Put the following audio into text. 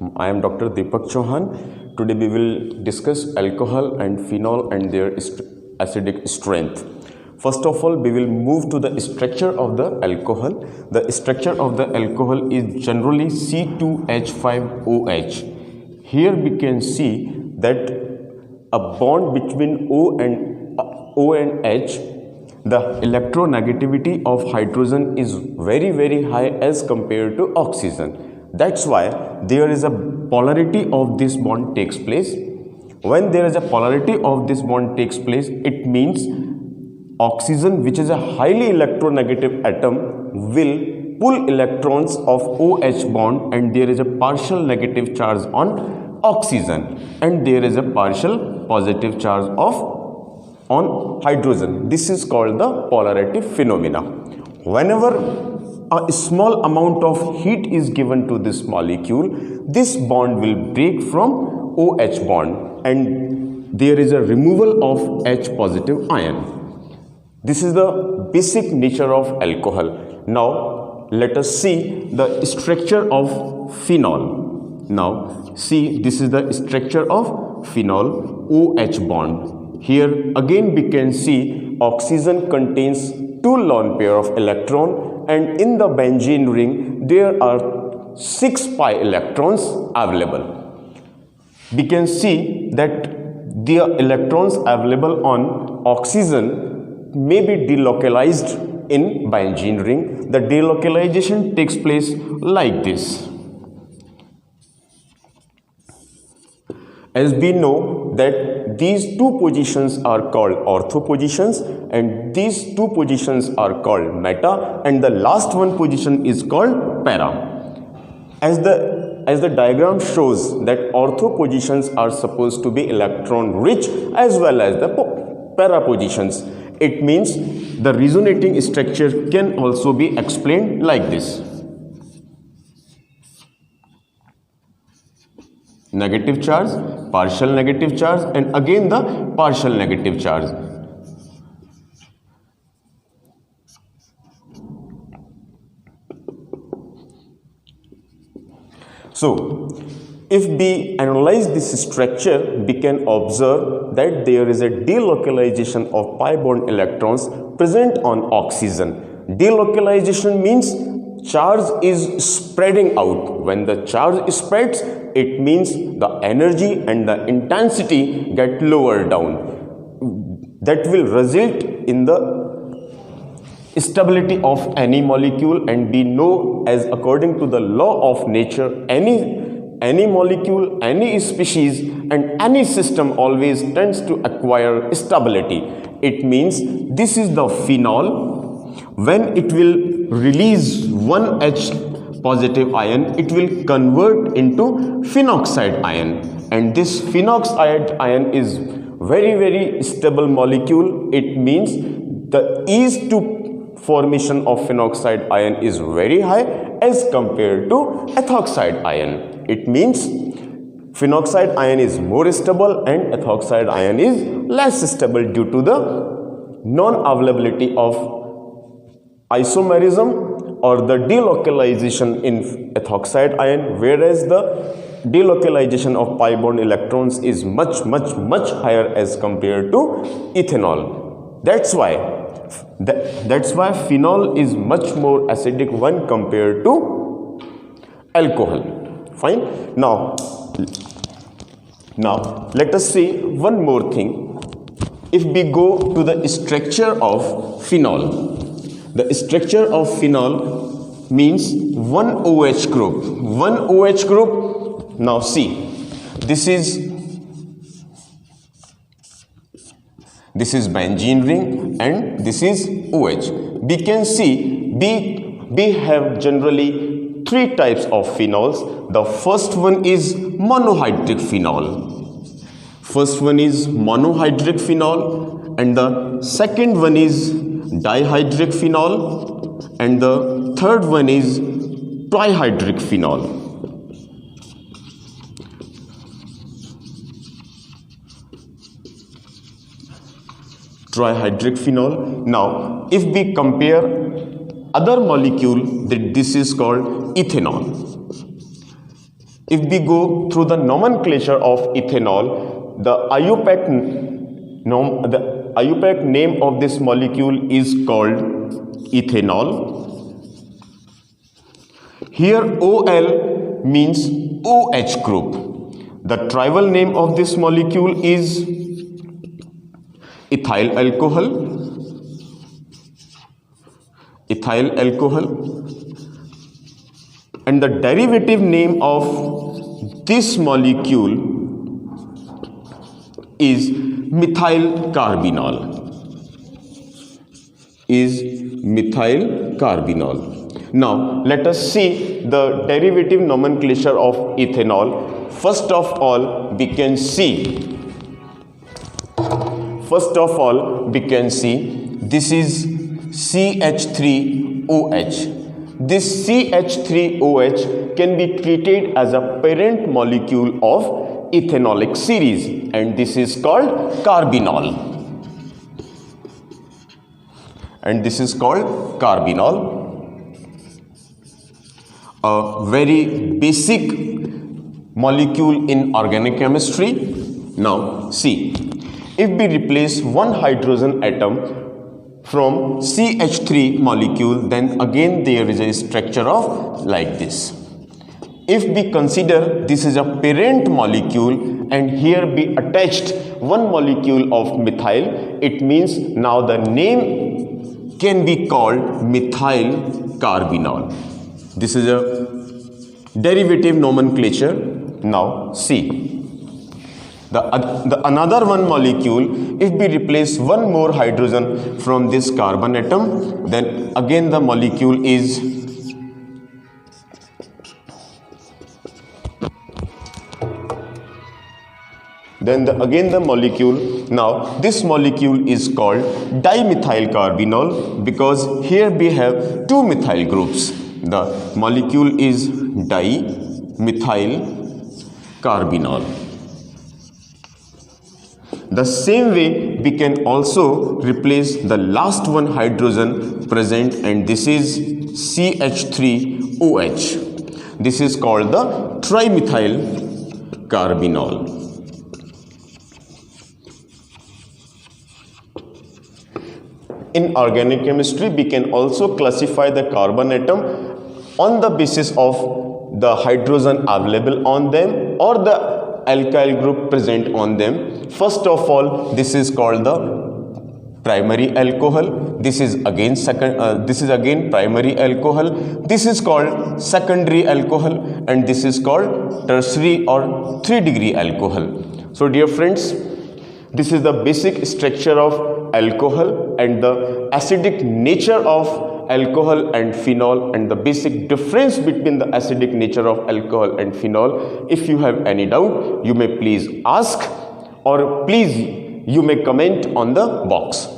I am Dr. Deepak Chauhan. Today we will discuss alcohol and phenol and their acidic strength. First of all, we will move to the structure of the alcohol. The structure of the alcohol is generally C2H5OH. Here we can see that a bond between O and H, the electronegativity of hydrogen is very high as compared to oxygen. That's why there is a polarity of this bond takes place. When there is a polarity of this bond takes place, it means oxygen, which is a highly electronegative atom, will pull electrons of OH bond, and there is a partial negative charge on oxygen and there is a partial positive charge on hydrogen. This is called the polarity phenomena. Whenever a small amount of heat is given to this molecule, this bond will break from OH bond and there is a removal of H positive ion. This is the basic nature of alcohol. Now let us see the structure of phenol. Now see, this is the structure of phenol, OH bond. Here again we can see oxygen contains 2 lone pair of electron, and in the benzene ring there are 6 pi electrons available. We can see that the electrons available on oxygen may be delocalized in benzene ring. The delocalization takes place like this. As we know that these 2 positions are called ortho positions and these 2 positions are called meta, and the last one position is called para. As the diagram shows that ortho positions are supposed to be electron rich as well as the para positions. It means the resonating structure can also be explained like this. Negative charge, partial negative charge, and again the partial negative charge. So, if we analyze this structure, we can observe that there is a delocalization of pi bond electrons present on oxygen. Delocalization means charge is spreading out. When the charge spreads, it means the energy and the intensity get lower down. That will result in the stability of any molecule, and we know, as according to the law of nature, any molecule, any species and any system always tends to acquire stability. It means this is the phenol. When it will release one H positive ion, it will convert into phenoxide ion, and this phenoxide ion is very stable molecule. It means the ease to formation of phenoxide ion is very high as compared to ethoxide ion. It means phenoxide ion is more stable and ethoxide ion is less stable due to the non-availability of isomerism or the delocalization in ethoxide ion, whereas the delocalization of pi bond electrons is much higher as compared to ethanol. That's why phenol is much more acidic when compared to alcohol. Fine. Now let us see one more thing. If we go to the structure of phenol, the structure of phenol means one OH group. One OH group. Now see, this is benzene ring and this is OH. We can see we have generally 3 types of phenols. The first one is monohydric phenol. And the second one is dihydric phenol, and the third one is trihydric phenol. Trihydric phenol. Now, if we compare other molecule, that this is called ethanol. If we go through the nomenclature of ethanol, the IUPAC name of this molecule is called ethanol. Here OL means OH group. The tribal name of this molecule is ethyl alcohol. Ethyl alcohol. And the derivative name of this molecule is methyl carbinol. Now let us see the derivative nomenclature of ethanol. First of all we can see this is CH3OH. This CH3OH can be treated as a parent molecule of ethanolic series, and this is called carbinol. A very basic molecule in organic chemistry. Now see, if we replace one hydrogen atom from CH3 molecule, then again there is a structure of like this. If we consider this is a parent molecule and here we attached one molecule of methyl, it means now the name can be called methyl carbinol. This is a derivative nomenclature. Now see, the another one molecule, if we replace one more hydrogen from this carbon atom, then again the molecule is now this molecule is called dimethyl carbinol, because here we have two methyl groups. The molecule is dimethyl carbinol. The same way we can also replace the last one hydrogen present, and this is CH3OH. This is called the trimethyl carbinol. In organic chemistry, we can also classify the carbon atom on the basis of the hydrogen available on them or the alkyl group present on them. First of all, this is called the primary alcohol. This is again primary alcohol. This is called secondary alcohol, and this is called tertiary or 3-degree alcohol. So dear friends, this is the basic structure of alcohol and the acidic nature of alcohol and phenol, and the basic difference between the acidic nature of alcohol and phenol. If you have any doubt, you may please ask, or please you may comment on the box.